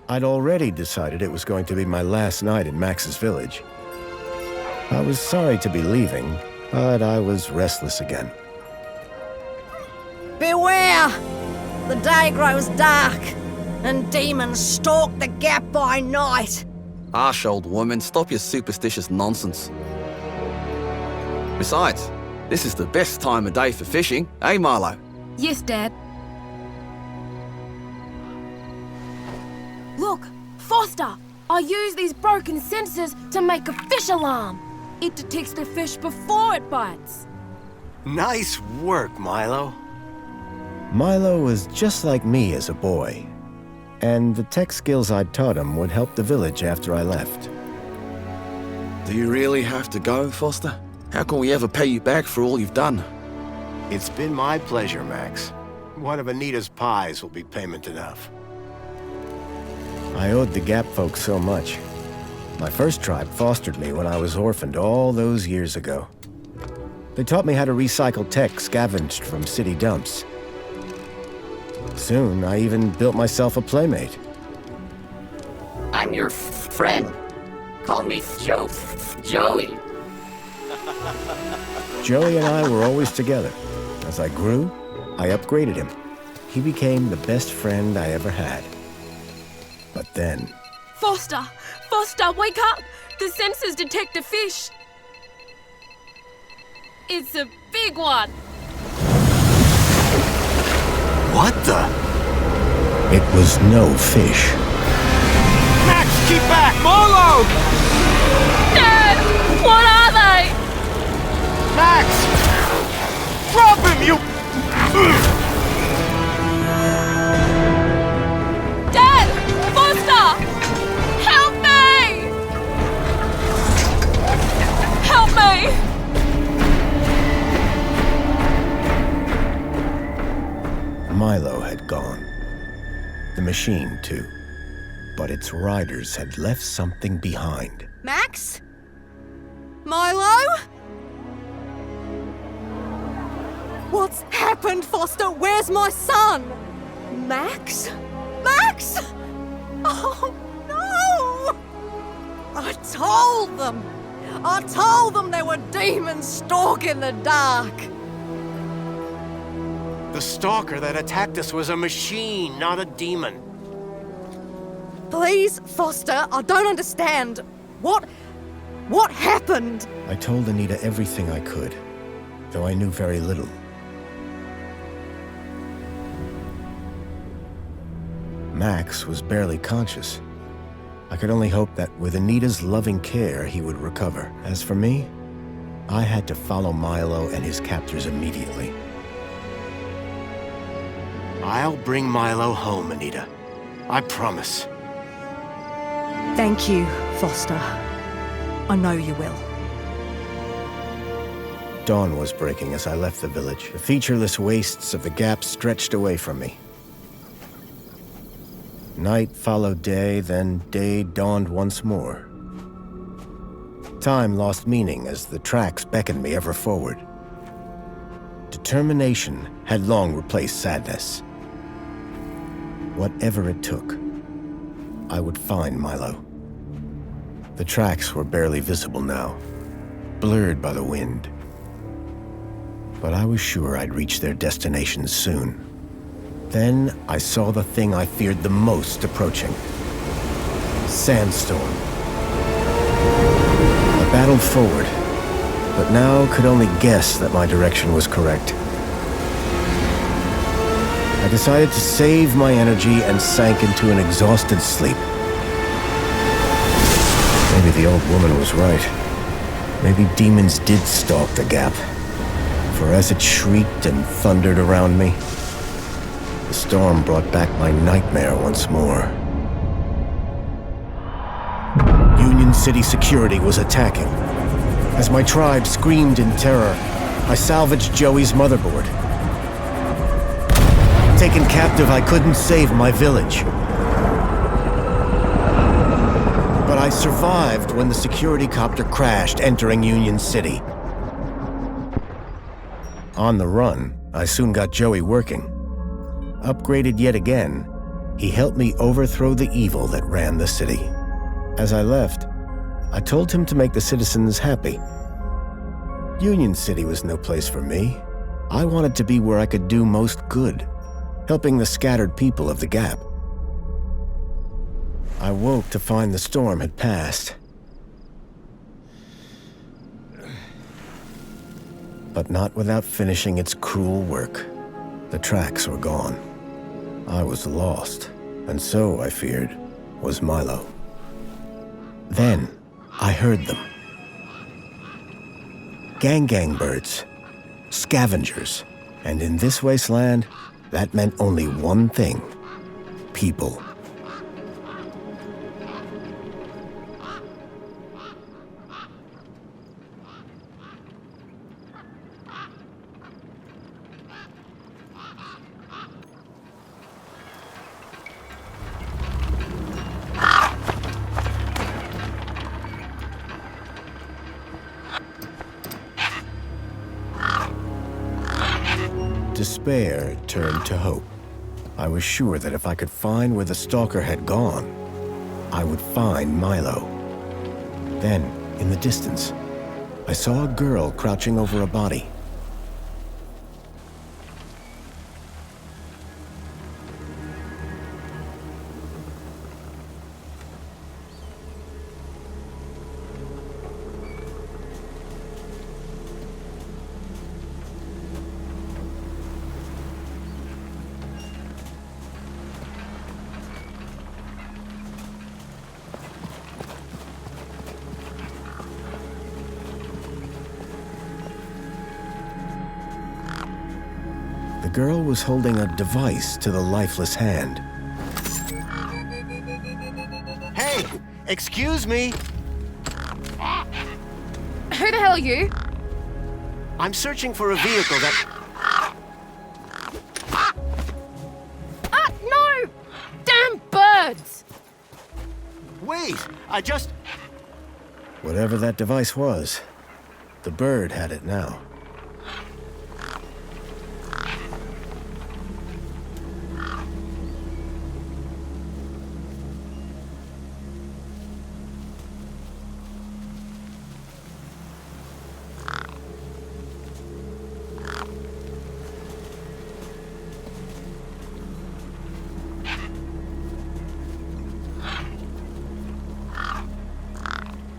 I'd already decided it was going to be my last night in Max's village. I was sorry to be leaving, but I was restless again. Beware! The day grows dark, and demons stalk the gap by night. Harsh, old woman, stop your superstitious nonsense. Besides, this is the best time of day for fishing, eh, Milo? Yes, Dad. Look, Foster! I use these broken sensors to make a fish alarm. It detects the fish before it bites. Nice work, Milo. Milo was just like me as a boy, and the tech skills I'd taught him would help the village after I left. Do you really have to go, Foster? How can we ever pay you back for all you've done? It's been my pleasure, Max. One of Anita's pies will be payment enough. I owed the Gap folks so much. My first tribe fostered me when I was orphaned all those years ago. They taught me how to recycle tech scavenged from city dumps. Soon, I even built myself a playmate. I'm your friend. Call me Joey. Joey and I were always together. As I grew, I upgraded him. He became the best friend I ever had. But then... Foster! Foster, wake up! The sensors detect a fish. It's a big one. What the? It was no fish. Max, keep back! Molo! Dad! What are they? Max! Drop him, you... Dad! Foster! Help me! Help me! Milo had gone. The machine, too. But its riders had left something behind. Max? Milo? What's happened, Foster? Where's my son? Max? Max? Oh, no! I told them there were demons stalking the dark. The stalker that attacked us was a machine, not a demon. Please, Foster, I don't understand. What happened? I told Anita everything I could, though I knew very little. Max was barely conscious. I could only hope that with Anita's loving care, he would recover. As for me, I had to follow Milo and his captors immediately. I'll bring Milo home, Anita. I promise. Thank you, Foster. I know you will. Dawn was breaking as I left the village. The featureless wastes of the Gap stretched away from me. Night followed day, then day dawned once more. Time lost meaning as the tracks beckoned me ever forward. Determination had long replaced sadness. Whatever it took, I would find Milo. The tracks were barely visible now, blurred by the wind. But I was sure I'd reach their destination soon. Then I saw the thing I feared the most approaching. Sandstorm. I battled forward, but now could only guess that my direction was correct. I decided to save my energy and sank into an exhausted sleep. Maybe the old woman was right. Maybe demons did stalk the Gap. For as it shrieked and thundered around me, the storm brought back my nightmare once more. Union City security was attacking. As my tribe screamed in terror, I salvaged Joey's motherboard. Taken captive, I couldn't save my village. But I survived when the security copter crashed, entering Union City. On the run, I soon got Joey working. Upgraded yet again, He helped me overthrow the evil that ran the city. As I left, I told him to make the citizens happy. Union City was no place for me. I wanted to be where I could do most good, helping the scattered people of the Gap. I woke to find the storm had passed. But not without finishing its cruel work. The tracks were gone. I was lost, and so, I feared, was Milo. Then, I heard them. Gang birds, scavengers, and in this wasteland, that meant only one thing: people. Despair turned to hope. I was sure that if I could find where the stalker had gone, I would find Milo. Then, in the distance, I saw a girl crouching over a body. The girl was holding a device to the lifeless hand. Hey! Excuse me! Who the hell are you? I'm searching for a vehicle that... Ah, no! Damn birds! Wait! I just... Whatever that device was, the bird had it now.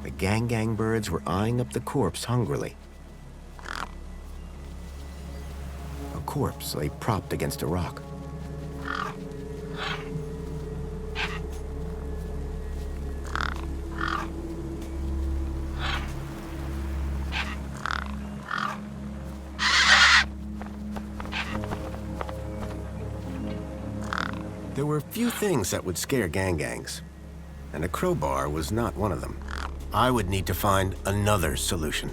The gang birds were eyeing up the corpse hungrily. A corpse lay propped against a rock. There were few things that would scare gangs, and a crowbar was not one of them. I would need to find another solution.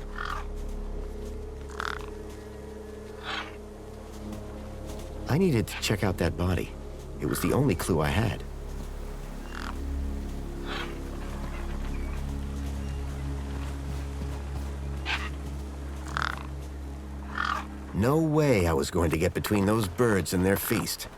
I needed to check out that body. It was the only clue I had. No way I was going to get between those birds and their feast.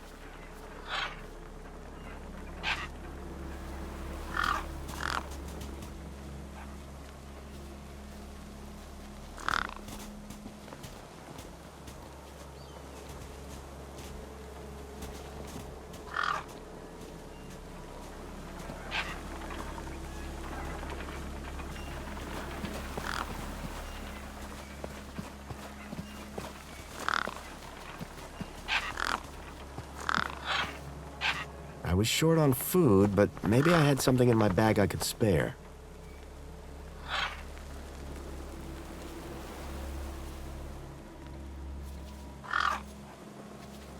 I was short on food, but maybe I had something in my bag I could spare.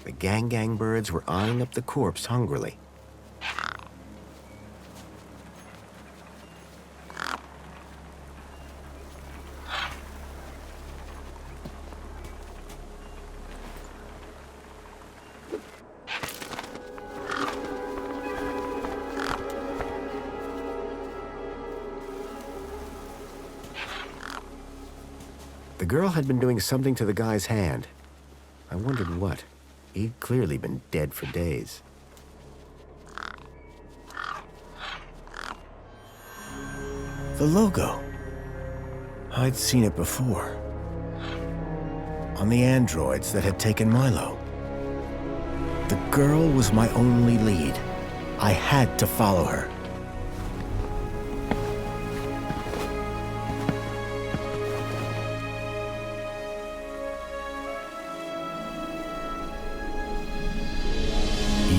The gang birds were eyeing up the corpse hungrily. The girl had been doing something to the guy's hand. I wondered what. He'd clearly been dead for days. The logo. I'd seen it before. On the androids that had taken Milo. The girl was my only lead. I had to follow her.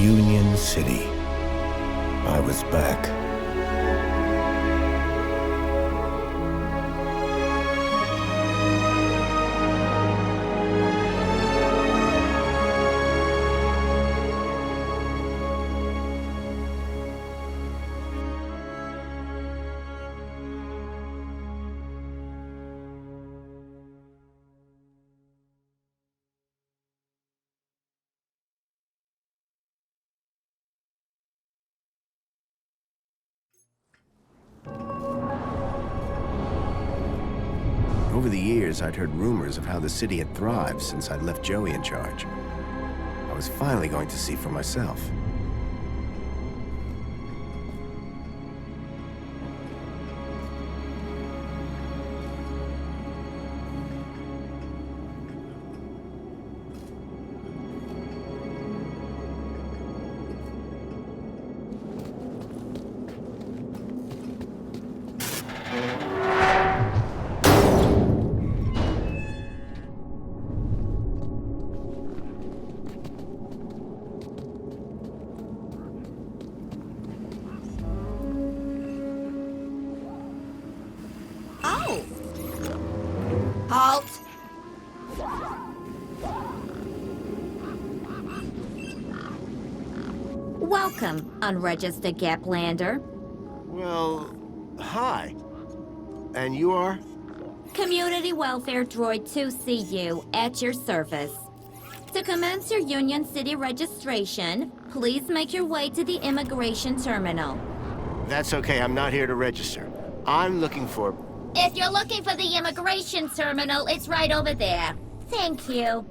Union City. I was back. Over the years, I'd heard rumors of how the city had thrived since I'd left Joey in charge. I was finally going to see for myself. Halt! Welcome, unregistered Gaplander. Well, hi. And you are? Community Welfare Droid 2CU at your service. To commence your Union City registration, please make your way to the immigration terminal. That's okay, I'm not here to register. I'm looking for... If you're looking for the immigration terminal, it's right over there. Thank you.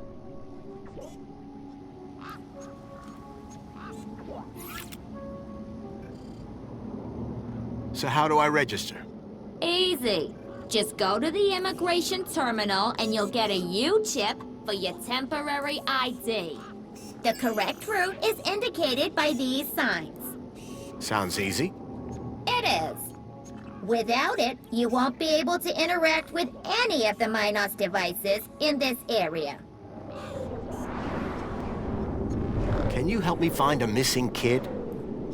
So how do I register? Easy. Just go to the immigration terminal and you'll get a U-chip for your temporary ID. The correct route is indicated by these signs. Sounds easy. It is. Without it, you won't be able to interact with any of the Minos devices in this area. Can you help me find a missing kid?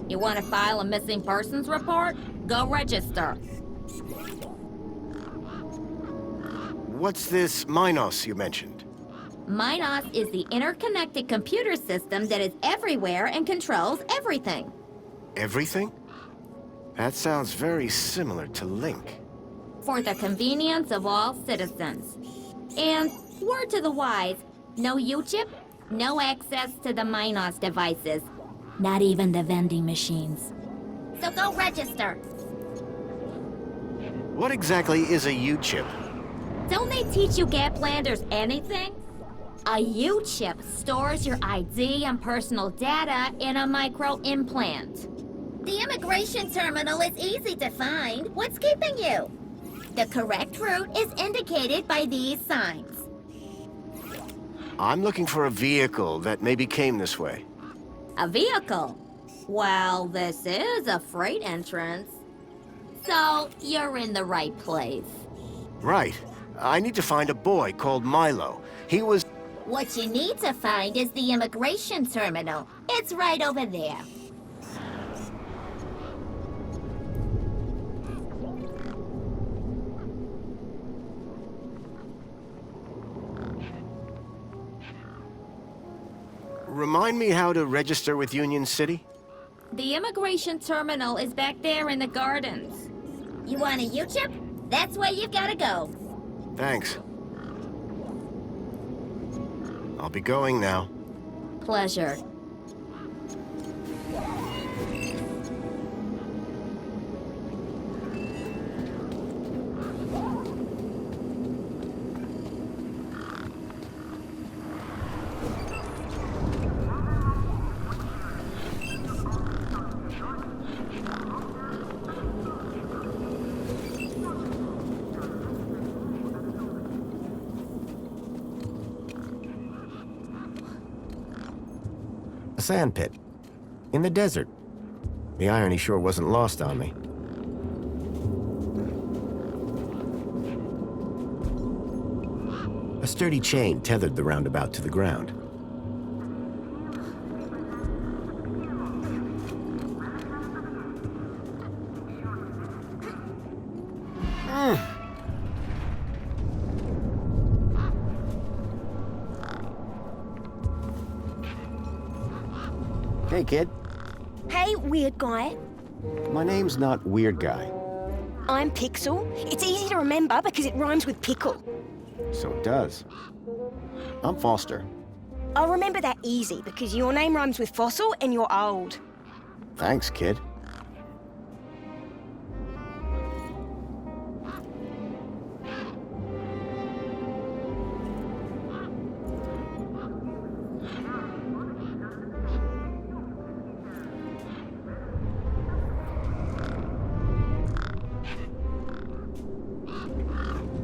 You want to file a missing persons report? Go register. What's this Minos you mentioned? Minos is the interconnected computer system that is everywhere and controls everything. Everything? That sounds very similar to Link. For the convenience of all citizens. And, word to the wise, no U-chip, no access to the Minos devices. Not even the vending machines. So go register. What exactly is a U-chip? Don't they teach you Gaplanders anything? A U-chip stores your ID and personal data in a micro-implant. The immigration terminal is easy to find. What's keeping you? The correct route is indicated by these signs. I'm looking for a vehicle that maybe came this way. A vehicle? Well, this is a freight entrance. So, you're in the right place. Right. I need to find a boy called Milo. He was... What you need to find is the immigration terminal. It's right over there. Remind me how to register with Union City? The immigration terminal is back there in the gardens. You want a U-chip? That's where you've got to go. Thanks. I'll be going now. Pleasure. sand pit. In the desert. The irony sure wasn't lost on me. A sturdy chain tethered the roundabout to the ground. Hey, kid. Hey, weird guy. My name's not Weird Guy. I'm Pixel. It's easy to remember because it rhymes with pickle. So it does. I'm Foster. I'll remember that easy because your name rhymes with fossil and you're old. Thanks, kid.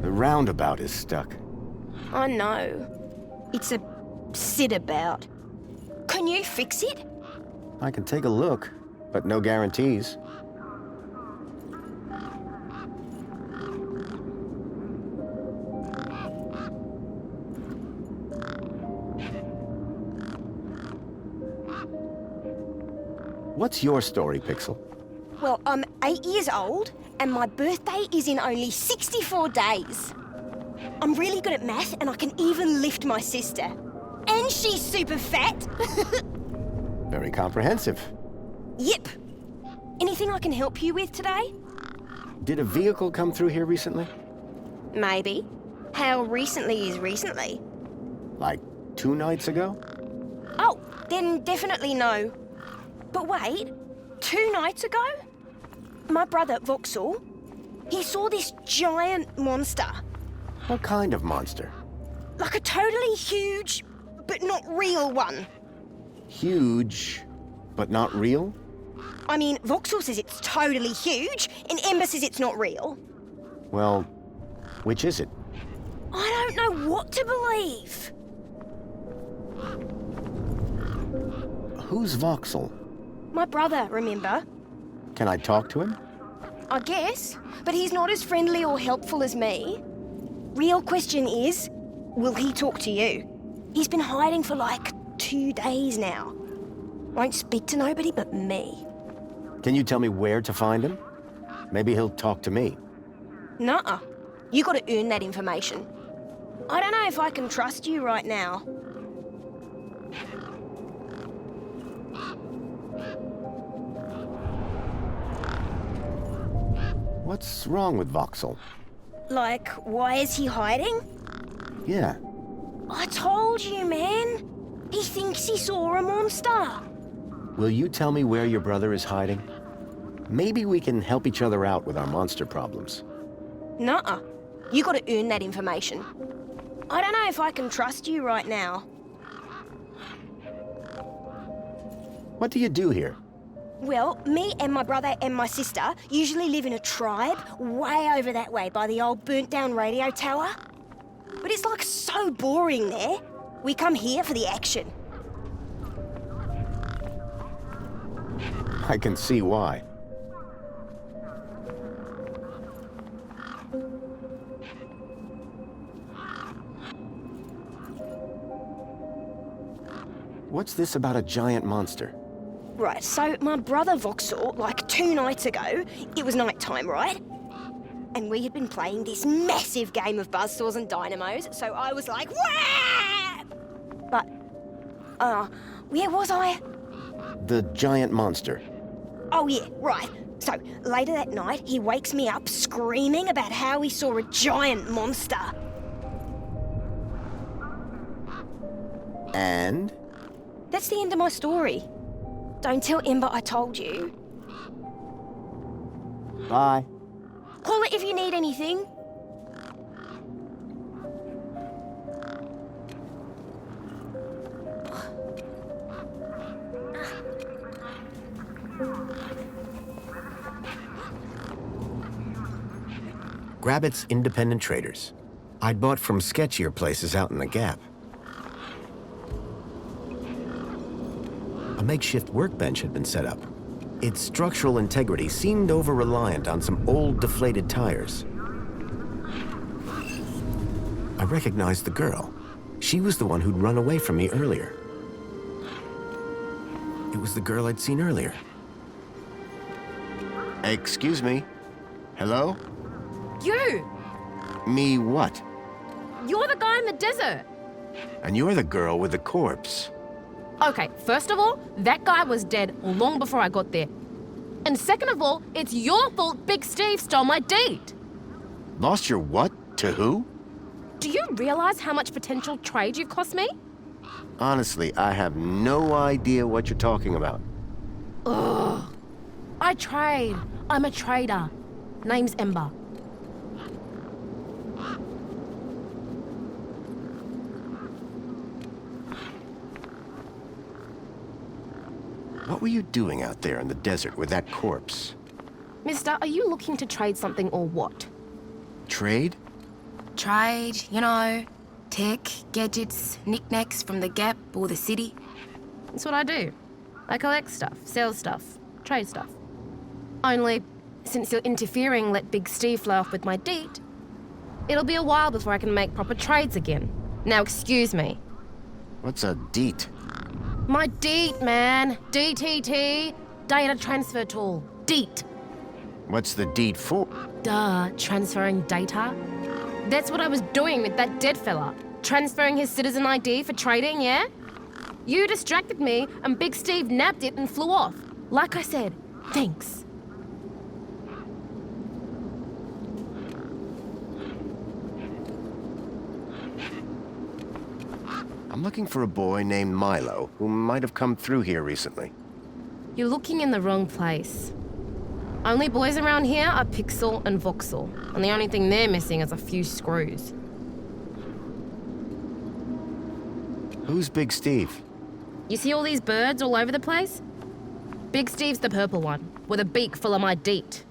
The roundabout is stuck. I know. It's a sit about. Can you fix it? I can take a look, but no guarantees. What's your story, Pixel? Well, I'm 8 years old and my birthday is in only 64 days. I'm really good at math and I can even lift my sister. And she's super fat. Very comprehensive. Yep. Anything I can help you with today? Did a vehicle come through here recently? Maybe. How recently is recently? Like 2 nights ago? Oh, then definitely no. But wait, 2 nights ago? My brother, Voxel, he saw this giant monster. What kind of monster? Like a totally huge, but not real one. Huge, but not real? I mean, Voxel says it's totally huge, and Ember says it's not real. Well, which is it? I don't know what to believe. Who's Voxel? My brother, remember? Can I talk to him? I guess, but he's not as friendly or helpful as me. Real question is, will he talk to you? He's been hiding for like 2 days now. Won't speak to nobody but me. Can you tell me where to find him? Maybe he'll talk to me. Nuh-uh. You gotta earn that information. I don't know if I can trust you right now. What's wrong with Voxel? Like, why is he hiding? Yeah, I told you, man. He thinks he saw a monster. will you tell me where your brother is hiding? Maybe we can help each other out with our monster problems. Nuh-uh. You gotta earn that information. I don't know if I can trust you right now. What do you do here? Well, me and my brother and my sister usually live in a tribe way over that way by the old burnt-down radio tower. But it's like so boring there. We come here for the action. I can see why. What's this about a giant monster? Right, so my brother Voxel, like 2 nights ago, it was night time, right? And we had been playing this massive game of buzzsaws and dynamos, so I was like, wah! But, where was I? The giant monster. Oh yeah, right. So, later that night, he wakes me up screaming about how he saw a giant monster. And? That's the end of my story. Don't tell Ember I told you. Bye. Call it if you need anything. Grabbit's Independent Traders. I'd bought from sketchier places out in the Gap. A makeshift workbench had been set up. Its structural integrity seemed over-reliant on some old deflated tires. I recognized the girl. She was the one who'd run away from me earlier. It was the girl I'd seen earlier. Excuse me? Hello? You! Me what? You're the guy in the desert! And you're the girl with the corpse. Okay, first of all, that guy was dead long before I got there. And second of all, it's your fault Big Steve stole my deed! Lost your what? To who? Do you realize how much potential trade you've cost me? Honestly, I have no idea what you're talking about. Ugh. I trade. I'm a trader. Name's Ember. What were you doing out there in the desert with that corpse? Mister, are you looking to trade something or what? Trade? Trade, you know, tech, gadgets, knickknacks from the Gap or the city. That's what I do. I collect stuff, sell stuff, trade stuff. Only, since you're interfering, let Big Steve fly off with my deed, it'll be a while before I can make proper trades again. Now excuse me. What's a deet? My DEET, man. DTT. Data transfer tool. DEET. What's the deed for? Duh, transferring data. That's what I was doing with that dead fella. Transferring his citizen ID for trading, yeah? You distracted me, and Big Steve nabbed it and flew off. Like I said, thanks. I'm looking for a boy named Milo who might have come through here recently. You're looking in the wrong place. Only boys around here are Pixel and Voxel, and the only thing they're missing is a few screws. Who's Big Steve? You see all these birds all over the place? Big Steve's the purple one, with a beak full of my DEET.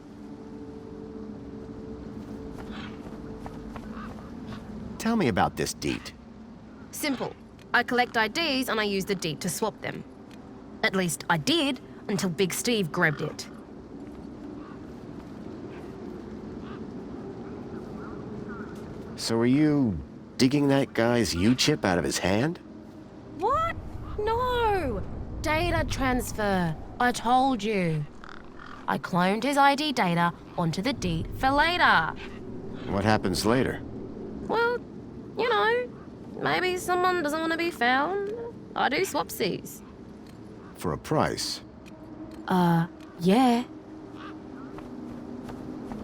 Tell me about this deed. Simple. I collect IDs and I use the DEET to swap them. At least I did, until Big Steve grabbed it. So are you digging that guy's U-chip out of his hand? What? No! Data transfer. I told you. I cloned his ID data onto the DEET for later. What happens later? Well, you know, maybe someone doesn't want to be found. I do swapsies. For a price. Yeah.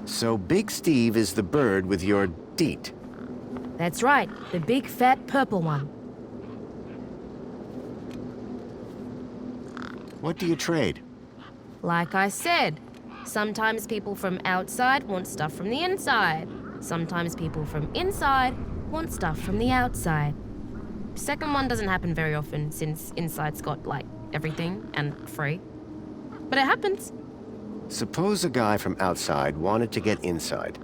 So Big Steve is the bird with your deet. That's right, the big fat purple one. What do you trade? Like I said, sometimes people from outside want stuff from the inside. Sometimes people from inside want stuff from the outside. Second one doesn't happen very often since inside's got, like, everything and free. But it happens. Suppose a guy from outside wanted to get inside.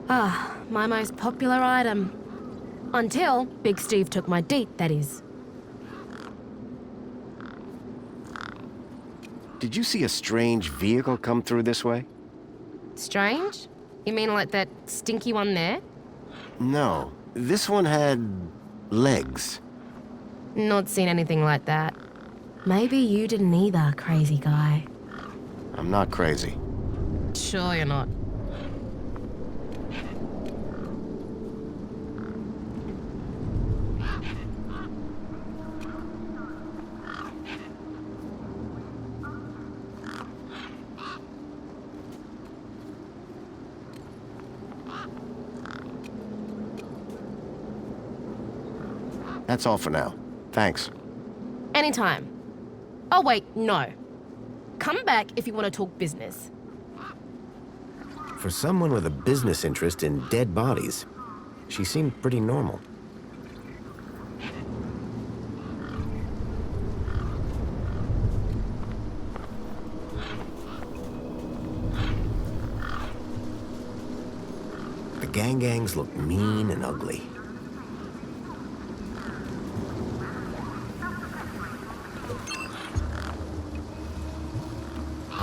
Ah, my most popular item. Until Big Steve took my DEET, that is. Did you see a strange vehicle come through this way? Strange? You mean like that stinky one there? No. This one had legs. Not seen anything like that. Maybe you didn't either, crazy guy. I'm not crazy. Sure you're not. That's all for now. Thanks. Anytime. Oh wait, no. Come back if you want to talk business. For someone with a business interest in dead bodies, she seemed pretty normal. The gangs look mean and ugly.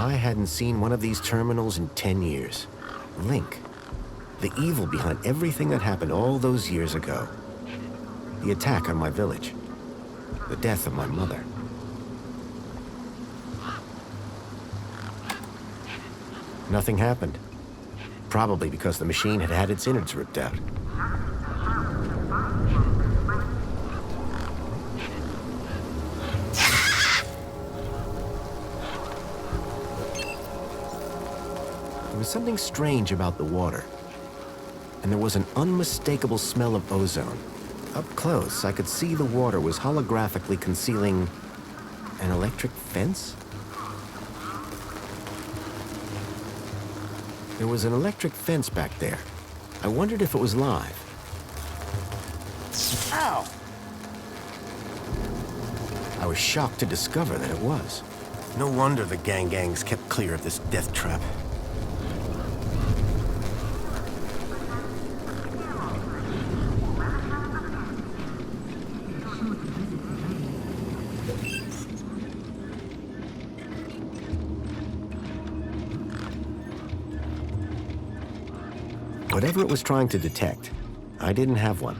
I hadn't seen one of these terminals in 10 years. Link. The evil behind everything that happened all those years ago. The attack on my village. The death of my mother. Nothing happened. Probably because the machine had had its innards ripped out. There was something strange about the water. And there was an unmistakable smell of ozone. Up close, I could see the water was holographically concealing an electric fence? There was an electric fence back there. I wondered if it was live. Ow! I was shocked to discover that it was. No wonder the gangs kept clear of this death trap. Whatever it was trying to detect, I didn't have one.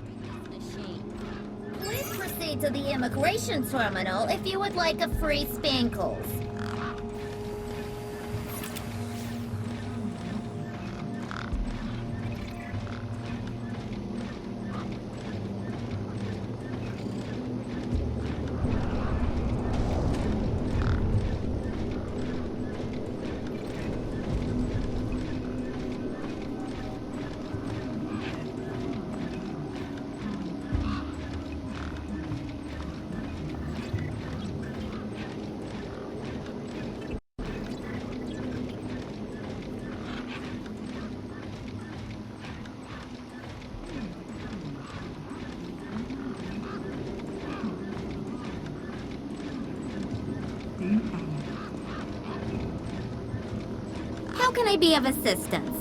Please proceed to the immigration terminal if you would like a free Spankles. How can I be of assistance?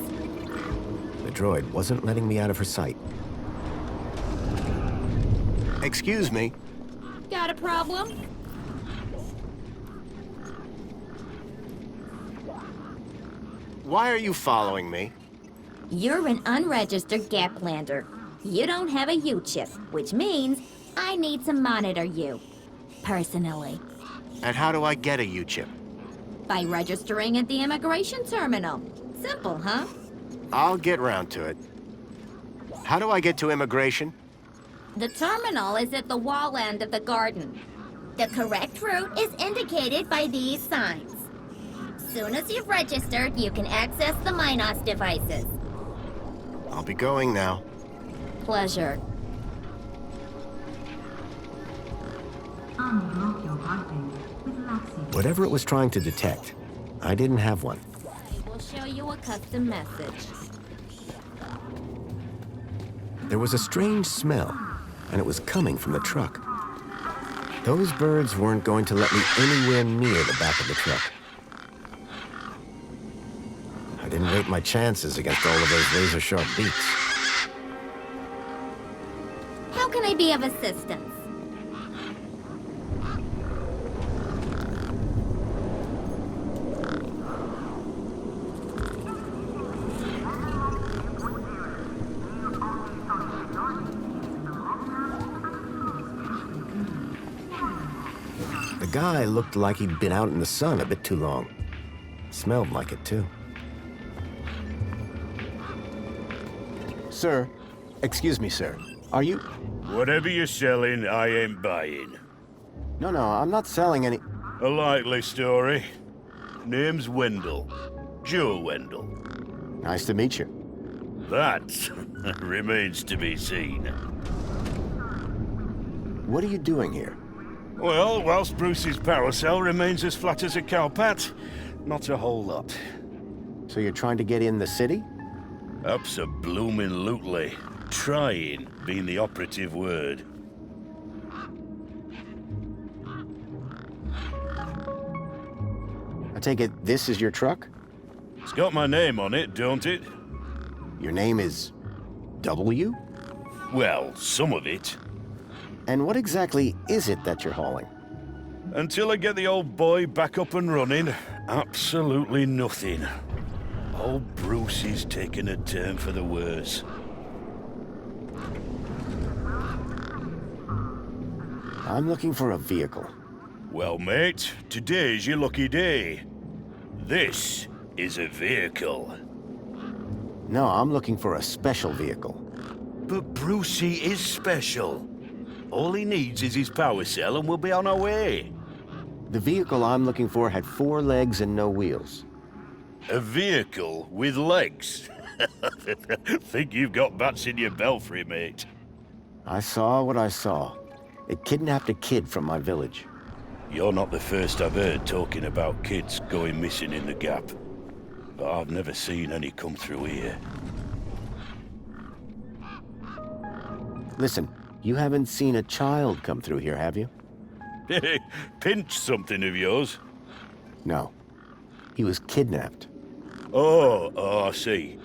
The droid wasn't letting me out of her sight. Excuse me. Got a problem? Why are you following me? You're an unregistered Gaplander. You don't have a U-chip, which means I need to monitor you. Personally. And how do I get a U-chip? By registering at the immigration terminal. Simple, huh? I'll get round to it. How do I get to immigration? The terminal is at the wall end of the garden. The correct route is indicated by these signs. Soon as you've registered, you can access the Minos devices. I'll be going now. Pleasure. Whatever it was trying to detect, I didn't have one. I will show you a custom message. There was a strange smell, and it was coming from the truck. Those birds weren't going to let me anywhere near the back of the truck. I didn't rate my chances against all of those razor-sharp beaks. How can I be of assistance? The guy looked like he'd been out in the sun a bit too long. Smelled like it, too. Sir, excuse me, sir. Are you... Whatever you're selling, I ain't buying. No, I'm not selling any... A likely story. Name's Wendell. Joe Wendell. Nice to meet you. That remains to be seen. What are you doing here? Well, whilst Bruce's power cell remains as flat as a cowpat, not a whole lot. So you're trying to get in the city? Abso-bloomin' Trying being the operative word. I take it this is your truck? It's got my name on it, don't it? Your name is... W? Well, some of it. And what exactly is it that you're hauling? Until I get the old boy back up and running, Absolutely nothing. Old Bruce is taking a turn for the worse. I'm looking for a vehicle. Well, mate, today's your lucky day. This is a vehicle. No, I'm looking for a special vehicle. But Brucey is special. All he needs is his power cell and we'll be on our way. The vehicle I'm looking for had 4 legs and no wheels. A vehicle with legs? Think you've got bats in your belfry, mate. I saw what I saw. It kidnapped a kid from my village. You're not the first I've heard talking about kids going missing in the Gap. But I've never seen any come through here. Listen, you haven't seen a child come through here, have you? Pinch something of yours? No. He was kidnapped. Oh, I see.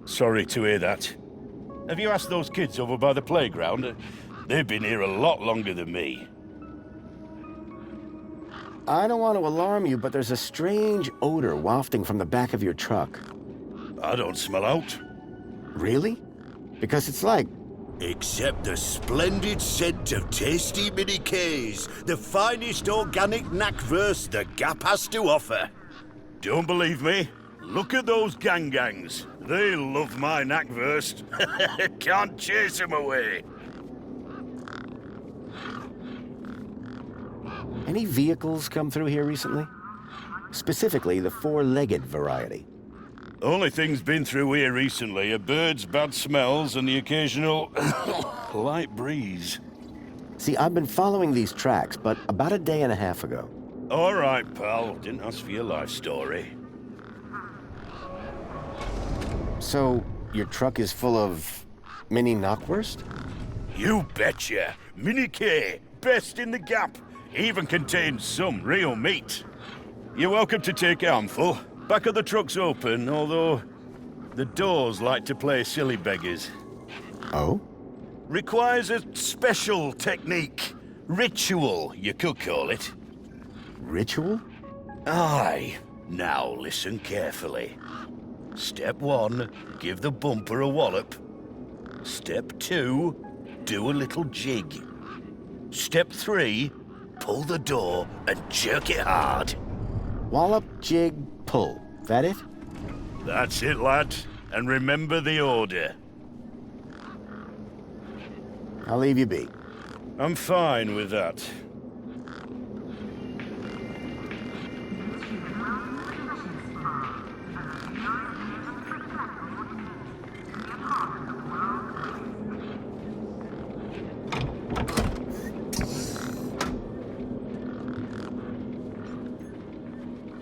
Sorry to hear that. Have you asked those kids over by the playground? They've been here a lot longer than me. I don't want to alarm you, but there's a strange odor wafting from the back of your truck. I don't smell out. Really? Because it's like... Except the splendid scent of tasty Mini K's, the finest organic knackverse the Gap has to offer. Don't believe me? Look at those gangs. They love my knackverse. Can't chase them away. Any vehicles come through here recently? Specifically, the 4-legged variety. Only thing's been through here recently are birds, bad smells, and the occasional light breeze. See, I've been following these tracks, but about a day and a half ago. All right, pal. Didn't ask for your life story. So, your truck is full of... mini knockwurst? You betcha. Mini K, best in the Gap. Even contains some real meat. You're welcome to take a handful. Back of the truck's open, although the doors like to play silly beggars. Oh? Requires a special technique. Ritual, you could call it. Ritual? Aye. Now listen carefully. Step 1, give the bumper a wallop. Step 2, do a little jig. Step 3, pull the door and jerk it hard. Wallop, jig, pull. That it? That's it, lad. And remember the order. I'll leave you be. I'm fine with that.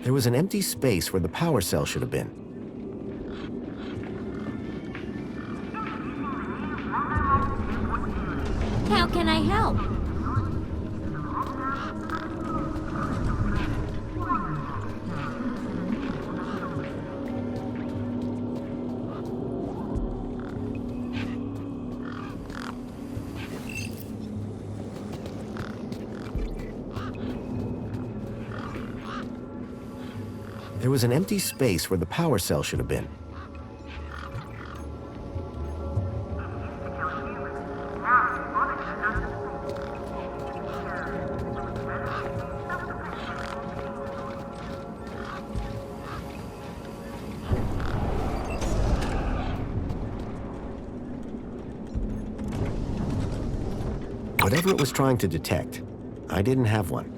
There was an empty space where the power cell should have been. How can I help? There was an empty space where the power cell should have been. Whatever it was trying to detect, I didn't have one.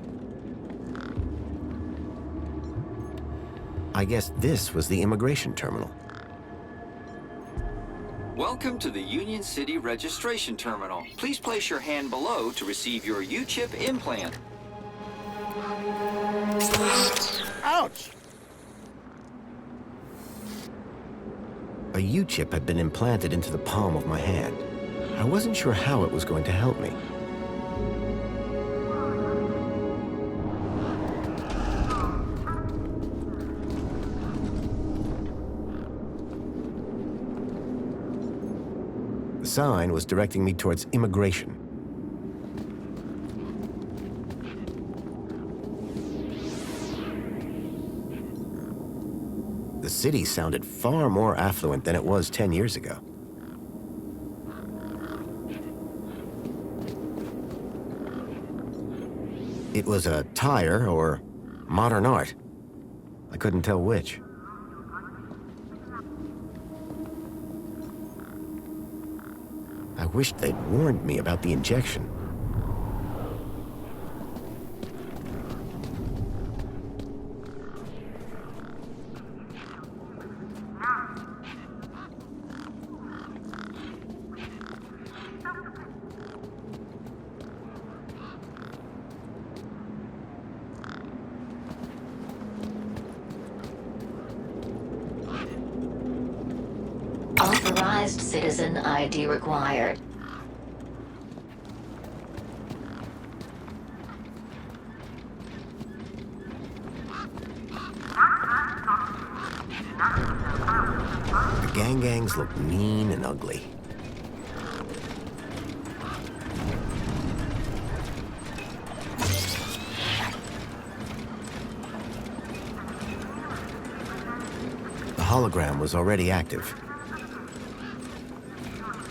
I guess this was the immigration terminal. Welcome to the Union City Registration Terminal. Please place your hand below to receive your U-chip implant. Ouch! A U-chip had been implanted into the palm of my hand. I wasn't sure how it was going to help me. The sign was directing me towards immigration. city sounded far more affluent than it was 10 years ago. It was a tire or modern art. I couldn't tell which. I wished they'd warned me about the injection. Authorized citizen ID required. The gangs look mean and ugly. The hologram was already active.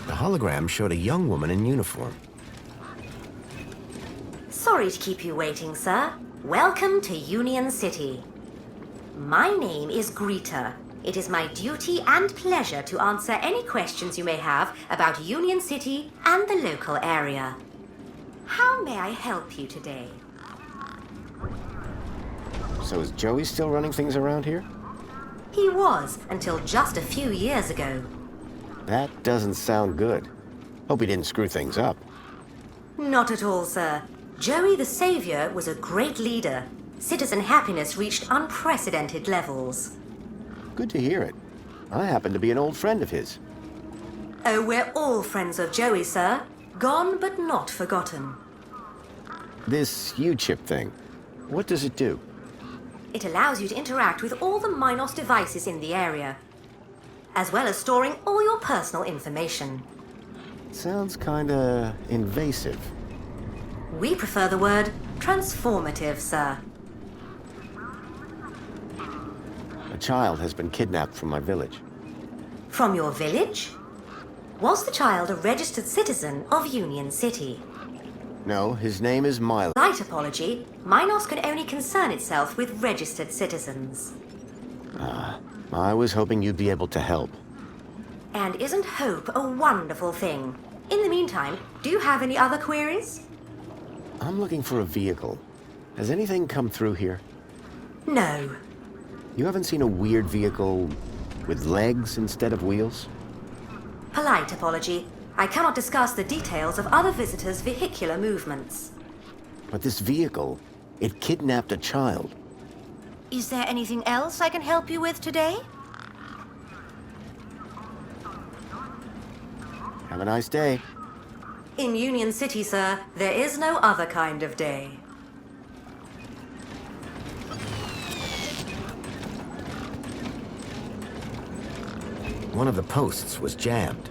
The hologram showed a young woman in uniform. Sorry to keep you waiting, sir. Welcome to Union City. My name is Greta. It is my duty and pleasure to answer any questions you may have about Union City and the local area. How may I help you today? So is Joey still running things around here? He was, until just a few years ago. That doesn't sound good. Hope he didn't screw things up. Not at all, sir. Joey the Savior was a great leader. Citizen happiness reached unprecedented levels. Good to hear it. I happen to be an old friend of his. Oh, we're all friends of Joey, sir. Gone but not forgotten. This U-chip thing, what does it do? It allows you to interact with all the Minos devices in the area, as well as storing all your personal information. Sounds kinda invasive. We prefer the word transformative, sir. A child has been kidnapped from my village. From your village? Was the child a registered citizen of Union City? No, his name is Milo. Slight apology. Minos can only concern itself with registered citizens. I was hoping you'd be able to help. And isn't hope a wonderful thing? In the meantime, do you have any other queries? I'm looking for a vehicle. Has anything come through here? No. You haven't seen a weird vehicle with legs instead of wheels? Polite apology. I cannot discuss the details of other visitors' vehicular movements. But this vehicle, it kidnapped a child. Is there anything else I can help you with today? Have a nice day. In Union City, sir, there is no other kind of day. One of the posts was jammed.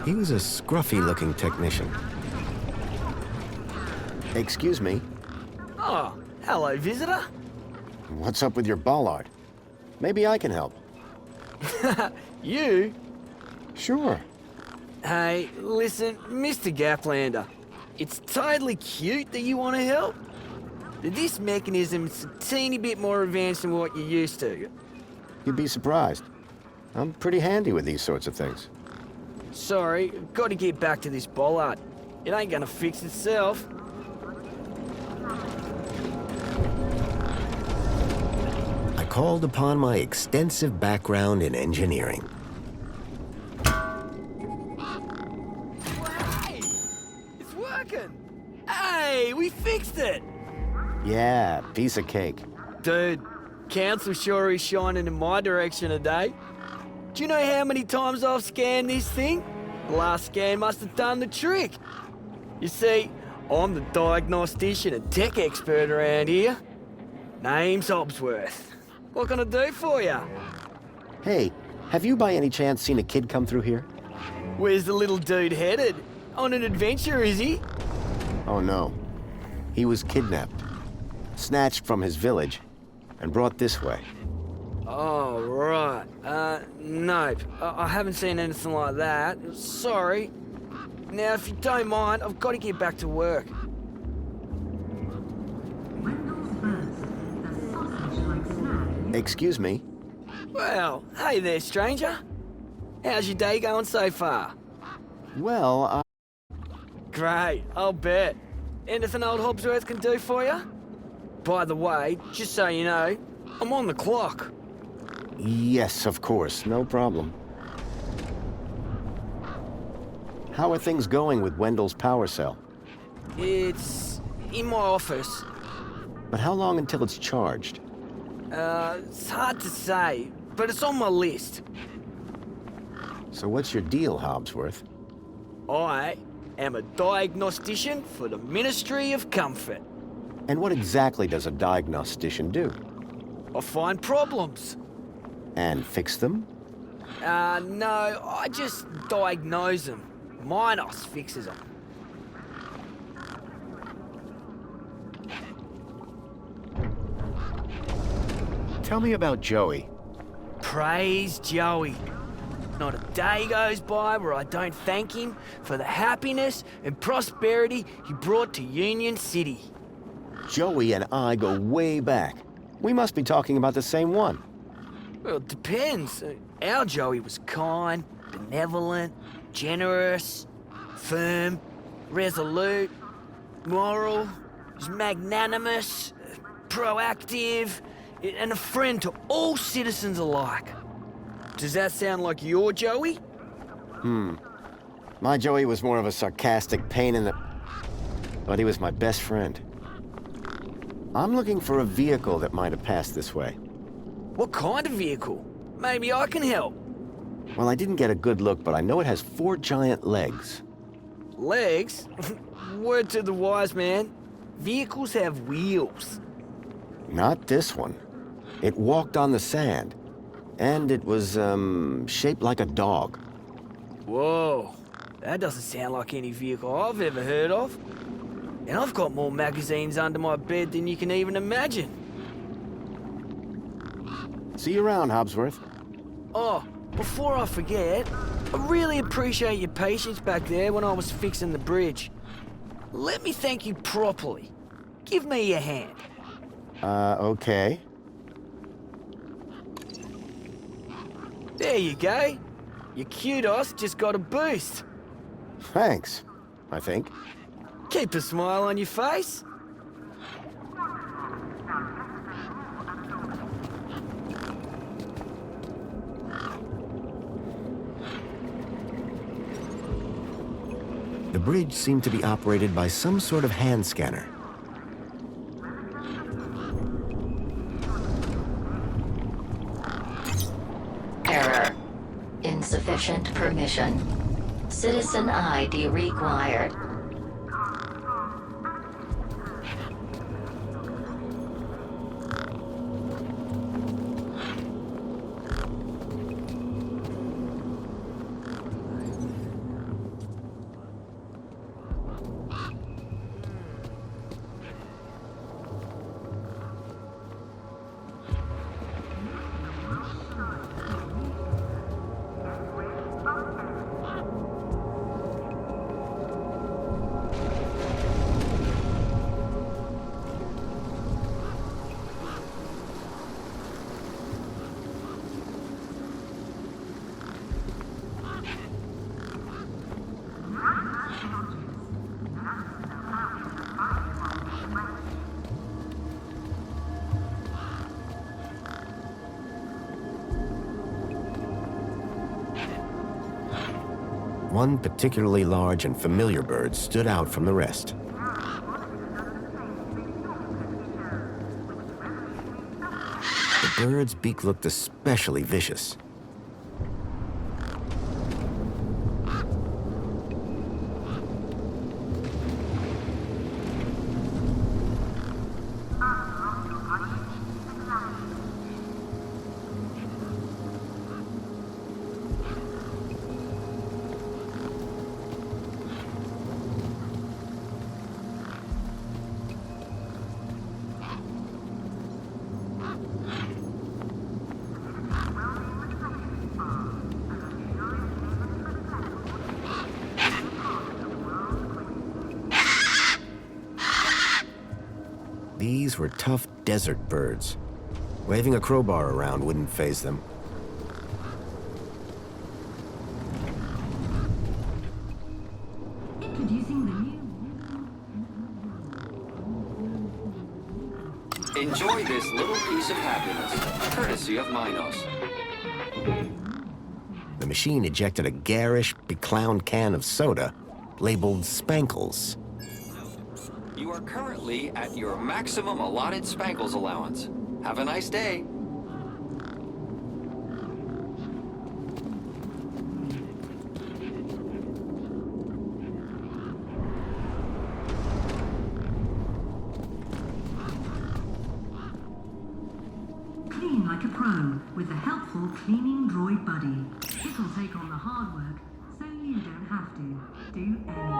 He was a scruffy-looking technician. Excuse me. Oh, hello, visitor. What's up with your bollard? Maybe I can help. You? Sure. Hey, listen, Mr. Gaplander. It's totally cute that you want to help. But this mechanism's a teeny bit more advanced than what you're used to. You'd be surprised. I'm pretty handy with these sorts of things. Sorry, got to get back to this bollard. It ain't gonna fix itself. I called upon my extensive background in engineering. Hey! It's working! Hey, we fixed it! Yeah, piece of cake. Dude, Council sure is shining in my direction today. Do you know how many times I've scanned this thing? The last scan must have done the trick. You see, I'm the diagnostician and tech expert around here. Name's Obsworth. What can I do for you? Hey, have you by any chance seen a kid come through here? Where's the little dude headed? On an adventure, is he? Oh no. He was kidnapped, snatched from his village, and brought this way. Oh, right. Nope. I haven't seen anything like that. Sorry. Now, if you don't mind, I've got to get back to work. Excuse me? Well, hey there, stranger. How's your day going so far? Well, Great, I'll bet. Anything old Hobbsworth can do for you? By the way, just so you know, I'm on the clock. Yes, of course. No problem. How are things going with Wendell's power cell? It's in my office. But how long until it's charged? It's hard to say, but it's on my list. So what's your deal, Hobbsworth? I am a diagnostician for the Ministry of Comfort. And what exactly does a diagnostician do? I find problems. And fix them? No, I just diagnose them. Minos fixes them. Tell me about Joey. Praise Joey. Not a day goes by where I don't thank him for the happiness and prosperity he brought to Union City. Joey and I go way back. We must be talking about the same one. Well, it depends. Our Joey was kind, benevolent, generous, firm, resolute, moral, was magnanimous, proactive, and a friend to all citizens alike. Does that sound like your Joey? My Joey was more of a sarcastic pain in the... But he was my best friend. I'm looking for a vehicle that might have passed this way. What kind of vehicle? Maybe I can help. Well, I didn't get a good look, but I know it has 4 giant legs. Legs? Word to the wise man. Vehicles have wheels. Not this one. It walked on the sand. And it was, shaped like a dog. Whoa. That doesn't sound like any vehicle I've ever heard of. And I've got more magazines under my bed than you can even imagine. See you around, Hobbsworth. Oh, before I forget, I really appreciate your patience back there when I was fixing the bridge. Let me thank you properly. Give me your hand. Okay. There you go. Your kudos just got a boost. Thanks, I think. Keep a smile on your face. The bridge seemed to be operated by some sort of hand scanner. Error. Insufficient permission. Citizen ID required. One particularly large and familiar bird stood out from the rest. The bird's beak looked especially vicious. These were tough desert birds. Waving a crowbar around wouldn't faze them. Enjoy this little piece of happiness, courtesy of Minos. The machine ejected a garish, beclowned can of soda labeled Spankles. You are currently at your maximum allotted Spankles allowance. Have a nice day. Clean like a pro with the helpful cleaning droid buddy. It'll take on the hard work, so you don't have to do any.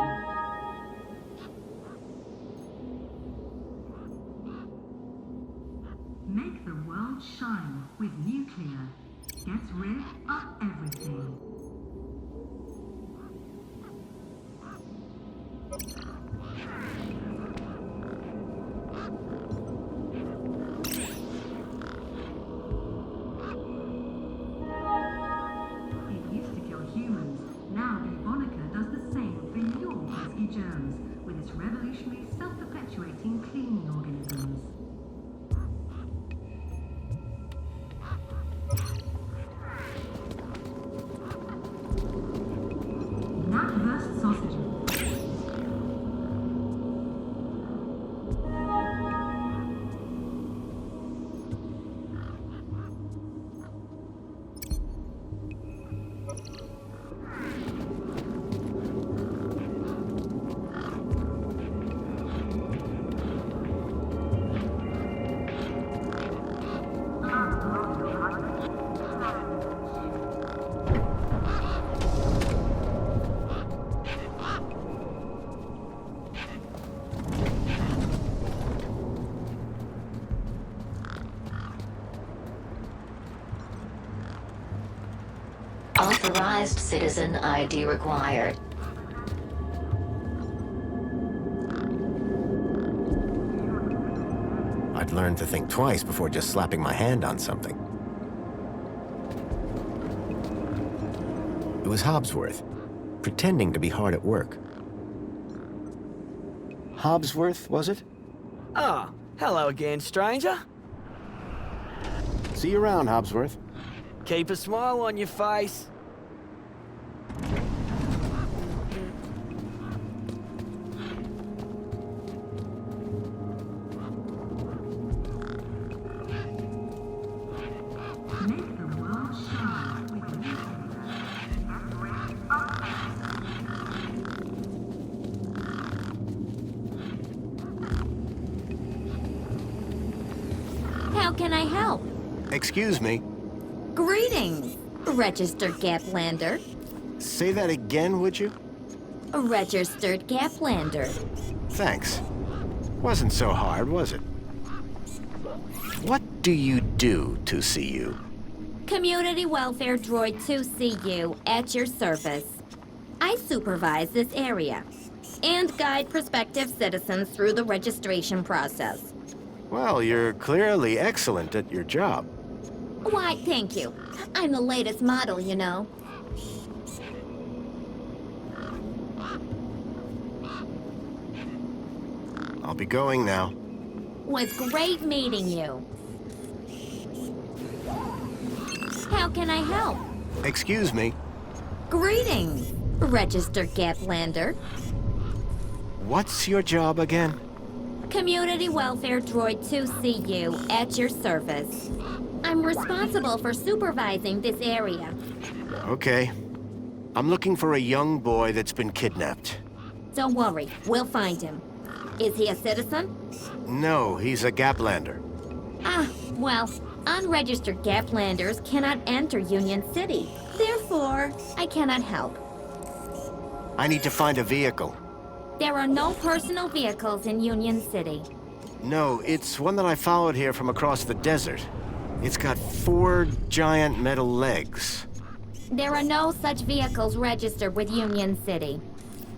Make the world shine with nuclear. Gets rid of everything. It used to kill humans. Now Evonica does the same for your pesky germs with its revolutionary self-perpetuating cleaning organisms. Knackwurst sausages. Authorized citizen ID required. I'd learned to think twice before just slapping my hand on something. It was Hobbsworth, pretending to be hard at work. Hobbsworth, was it? Oh, hello again, stranger. See you around, Hobbsworth. Keep a smile on your face. Make the world shine with How can I help? Excuse me. Greetings, registered Gaplander. Say that again, would you? A registered Gaplander. Thanks. Wasn't so hard, was it? What do you do to see you? Community Welfare Droid 2CU at your service. I supervise this area and guide prospective citizens through the registration process. Well, you're clearly excellent at your job. Why, thank you. I'm the latest model, you know. I'll be going now. Was great meeting you. How can I help? Excuse me. Greetings, registered Gaplander. What's your job again? Community Welfare Droid 2CU at your service. I'm responsible for supervising this area. Okay. I'm looking for a young boy that's been kidnapped. Don't worry, we'll find him. Is he a citizen? No, he's a Gaplander. Ah, well, unregistered Gaplanders cannot enter Union City. Therefore, I cannot help. I need to find a vehicle. There are no personal vehicles in Union City. No, it's one that I followed here from across the desert. It's got 4 giant metal legs. There are no such vehicles registered with Union City.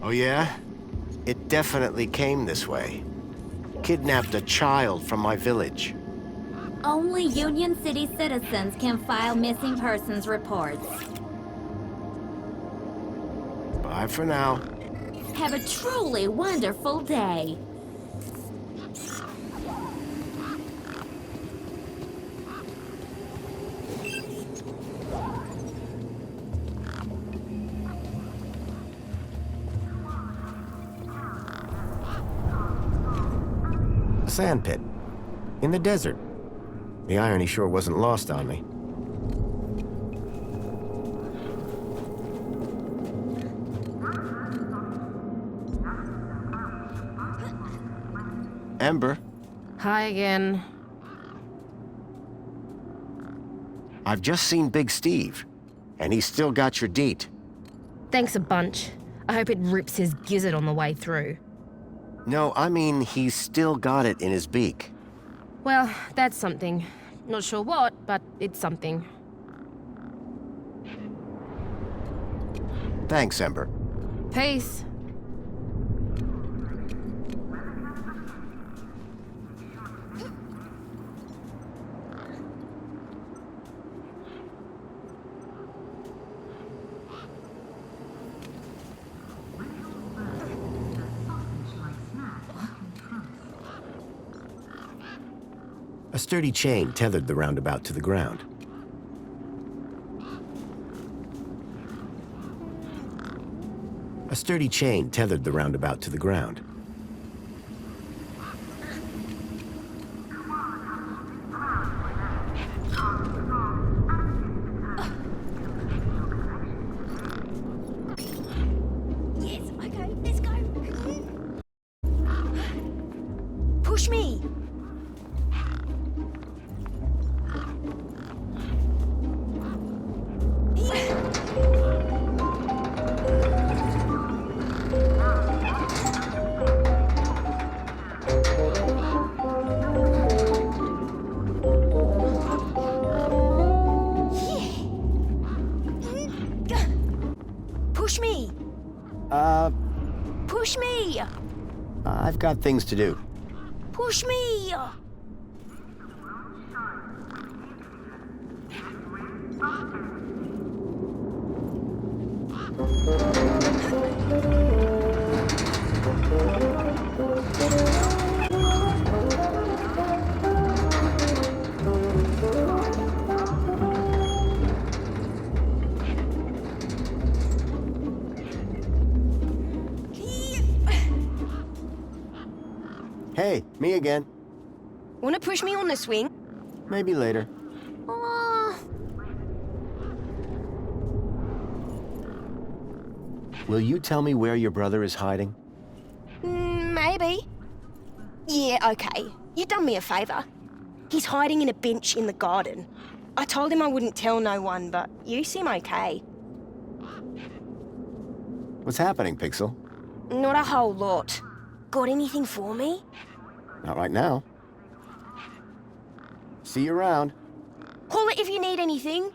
Oh yeah? It definitely came this way. kidnapped a child from my village. Only Union City citizens can file missing persons reports. Bye for now. Have a truly wonderful day. A sand pit. In the desert. The irony sure wasn't lost on me. Ember, Hi again. I've just seen Big Steve, and he's still got your deet. Thanks a bunch. I hope it rips his gizzard on the way through. No, I mean he's still got it in his beak. Well, that's something. Not sure what, but it's something. Thanks, Ember. Peace. A sturdy chain tethered the roundabout to the ground. A sturdy chain tethered the roundabout to the ground. Yes, okay, let's go. Push me. Push me. Push me. I've got things to do. Push me. Hey, me again. Wanna push me on the swing? Maybe later. Will you tell me where your brother is hiding? Maybe. Yeah, okay. You done me a favor. He's hiding in a bench in the garden. I told him I wouldn't tell no one, but you seem okay. What's happening, Pixel? Not a whole lot. Got anything for me? Not right now. See you around. Call it if you need anything.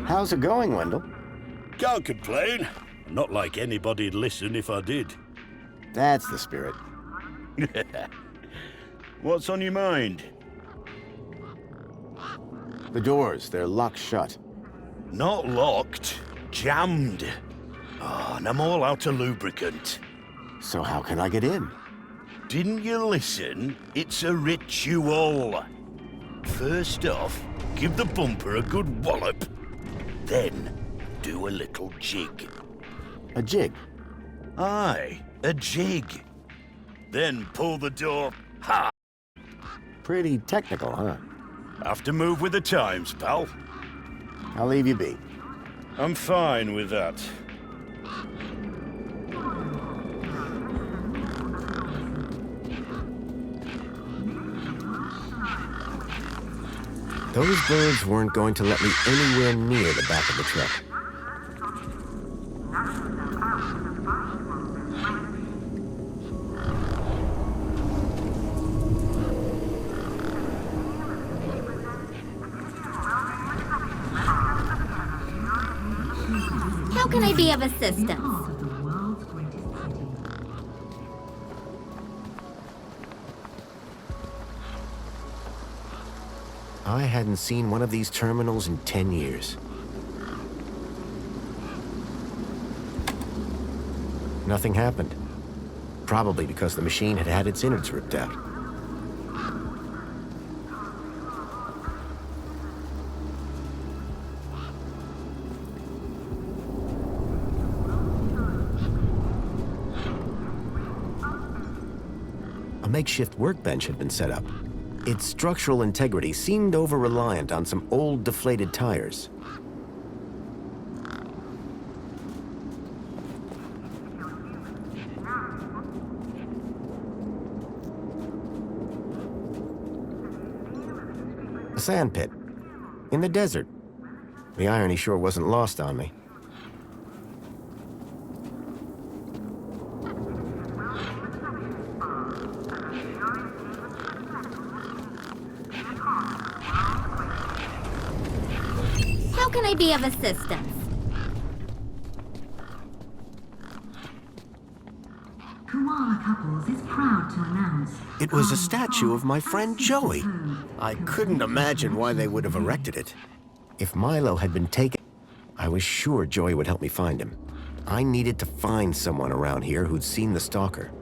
How's it going, Wendell? Can't complain. Not like anybody'd listen if I did. That's the spirit. What's on your mind? The doors, they're locked shut. Not locked. Jammed. Oh, and I'm all out of lubricant. So how can I get in? Didn't you listen? It's a ritual. First off, give the bumper a good wallop. Then, do a little jig. A jig? Aye, a jig. Then pull the door hard. Pretty technical, huh? Have to move with the times, pal. I'll leave you be. I'm fine with that. Those birds weren't going to let me anywhere near the back of the truck. How can I be of assistance? I hadn't seen one of these terminals in 10 years. Nothing happened. Probably because the machine had had its innards ripped out. A makeshift workbench had been set up. Its structural integrity seemed over-reliant on some old, deflated tires. A sand pit. In the desert. The irony sure wasn't lost on me. How can I be of assistance? Koala Couples is proud to announce It was a statue of my friend Joey. I couldn't imagine why they would have erected it. If Milo had been taken, I was sure Joey would help me find him. I needed to find someone around here who'd seen the stalker.